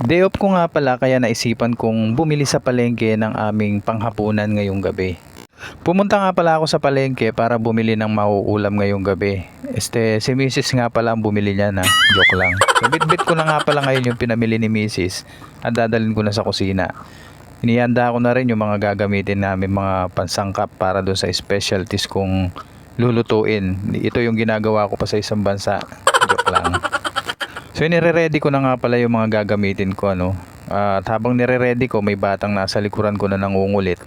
Day off ko nga pala kaya naisipan kong bumili sa palengke ng aming panghapunan ngayong gabi. Pumunta nga pala ako sa palengke para bumili ng mauulam ngayong gabi. Si Mrs. nga pala ang bumili niya na. Joke lang. So, bit-bit ko na nga pala ngayon yung pinamili ni Mrs. at dadalhin ko na sa kusina. Inihanda ko na rin yung mga gagamitin namin mga pansangkap para doon sa specialties kong lulutuin. Ito yung ginagawa ko pa sa isang bansa. Joke lang. So nire-ready ko na nga pala yung mga gagamitin ko At habang nire-ready ko may batang nasa likuran ko na nangungulit.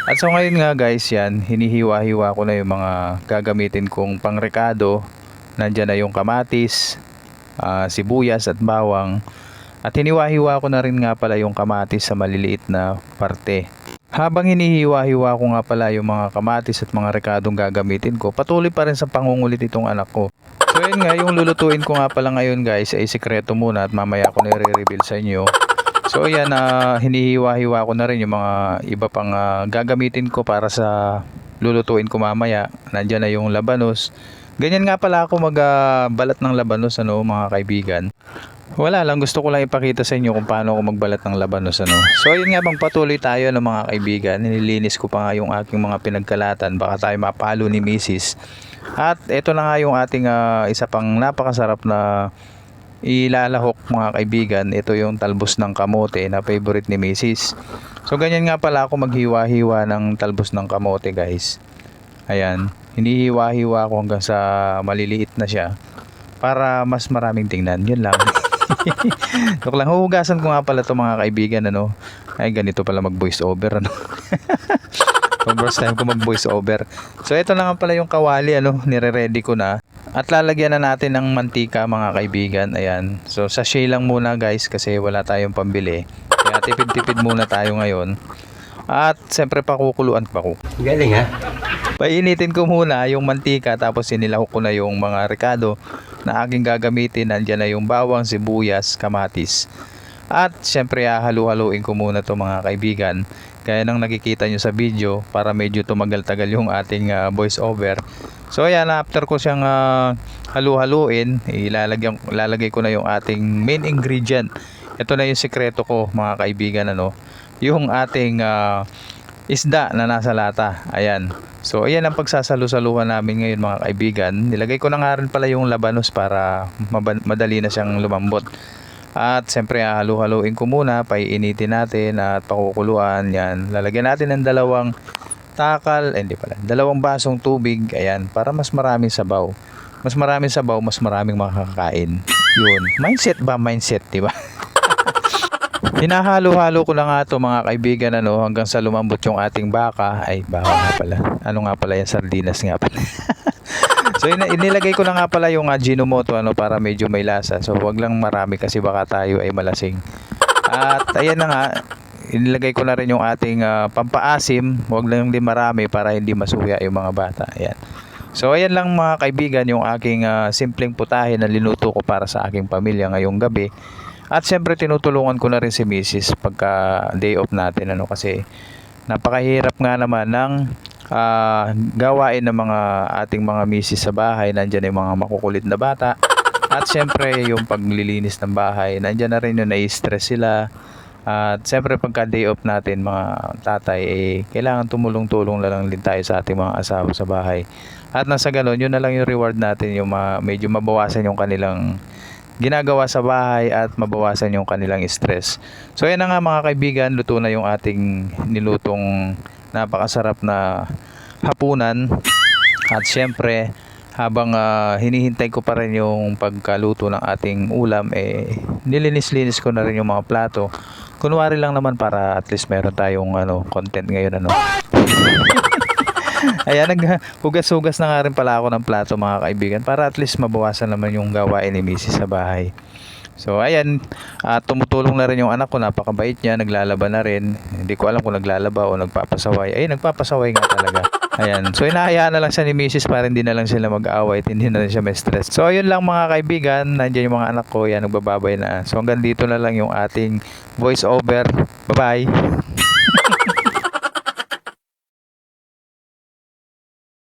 At so ngayon nga guys yan, hinihiwa-hiwa ko na yung mga gagamitin kong pangrekado. Nandiyan na yung kamatis, sibuyas at bawang. At hiniwa-hiwa ko na rin nga pala yung kamatis sa maliliit na parte. Habang hinihiwa-hiwa ko nga pala yung mga kamatis at mga rekadong gagamitin ko, patuloy pa rin sa pangungulit itong anak ko. So yun nga, yung lulutuin ko nga pala ngayon guys ay sikreto muna at mamaya ko na i-reveal sa inyo. So ayan, hinihiwa-hiwa ko na rin yung mga iba pang gagamitin ko para sa lulutuin ko mamaya. Nandiyan na yung labanos. Ganyan nga pala ako magbalat ng labanos mga kaibigan. Wala lang, gusto ko lang ipakita sa inyo kung paano ako magbalat ng labanos So ayun nga, bang patuloy tayo mga kaibigan. Nililinis ko pa nga yung aking mga pinagkalatan, baka tayo mapalo ni Mrs. At ito na nga yung ating isa pang napakasarap na ilalahok mga kaibigan. Ito yung talbos ng kamote na favorite ni Mrs. So ganyan nga pala ako maghiwa-hiwa ng talbos ng kamote guys. Ayan, hinihiwa-hiwa ko hanggang sa maliliit na siya para mas maraming tingnan. Yun lang. Joke lang, huhugasan ko nga pala ito mga kaibigan Ay ganito pala mag voice over First time ko mag voice over. So ito na nga pala yung kawali nire-ready ko na. At lalagyan na natin ng mantika mga kaibigan. Ayan. So sachet lang muna guys kasi wala tayong pambili. Kaya tipid-tipid muna tayo ngayon. At siyempre pakukuluan pa ko. Galing ha? Painitin ko muna yung mantika tapos sinilahok ko na yung mga rekado na aking gagamitin. Nandiyan na yung bawang, sibuyas, kamatis. At syempre halu-haluin ko muna to mga kaibigan. Kaya nang nakikita nyo sa video para medyo tumagal-tagal yung ating voice over. So ayan, after ko siyang halu-haluin, ilalagay ko na yung ating main ingredient. Ito na yung sikreto ko mga kaibigan yung ating isda na nasa lata. Ayan. So ayan ang pagsasalu-saluhan namin ngayon mga kaibigan. Nilagay ko na nga rin pala yung labanos para madali na siyang lumambot. At siyempre halu-haluin ko muna, paiinitin natin at pakukuluan. Yan, lalagyan natin ng dalawang dalawang basong tubig. Ayan, para mas maraming sabaw. Mas maraming sabaw, mas maraming makakakain. Yun, mindset, di ba? Hinahalo-halo ko na nga ito mga kaibigan hanggang sa lumambot yung ating baka. Ay, baka nga pala. Ano nga pala yan? Sardinas nga pala. So inilagay ko na nga pala yung Ajinomoto para medyo may lasa. So wag lang marami kasi baka tayo ay malasing. At ayan na nga, inilagay ko na rin yung ating pampaasim. Wag lang din marami para hindi masuya yung mga bata. Ayan. So ayan lang mga kaibigan yung aking simpleng putahe na linuto ko para sa aking pamilya ngayong gabi. At syempre tinutulungan ko na rin si Mrs. pagka day off natin kasi napakahirap nga naman ng gawain ng mga ating mga misis sa bahay. Nandiyan yung mga makukulit na bata. At syempre yung paglilinis ng bahay, nandiyan na rin yung nai-stress sila. At syempre pagka day off natin mga tatay, kailangan tumulong-tulong na lang din tayo sa ating mga asawa sa bahay. At nasa ganun, yun na lang yung reward natin, yung medyo mabawasan yung kanilang ginagawa sa bahay at mabawasan yung kanilang stress. So yan na nga mga kaibigan, luto na yung ating nilutong napakasarap na hapunan. At syempre habang hinihintay ko pa rin yung pagkaluto ng ating ulam, nilinis-linis ko na rin yung mga plato. Kunwari lang naman para at least meron tayong content ngayon Ayan, naghugas-hugas na nga rin pala ako ng plato mga kaibigan para at least mabawasan naman yung gawain ni Mrs. sa bahay. So ayan, tumutulong na rin yung anak ko, napakabait niya, naglalaba na rin. Hindi ko alam kung naglalaba o nagpapasaway. Nagpapasaway nga talaga. Ayan, so hinahayaan na lang siya ni Mrs. para hindi na lang sila mag-aaway at hindi na rin siya may stress. So ayun lang mga kaibigan, nandiyan yung mga anak ko, yan nagbababay na. So hanggang dito na lang yung ating voice over. Bye bye.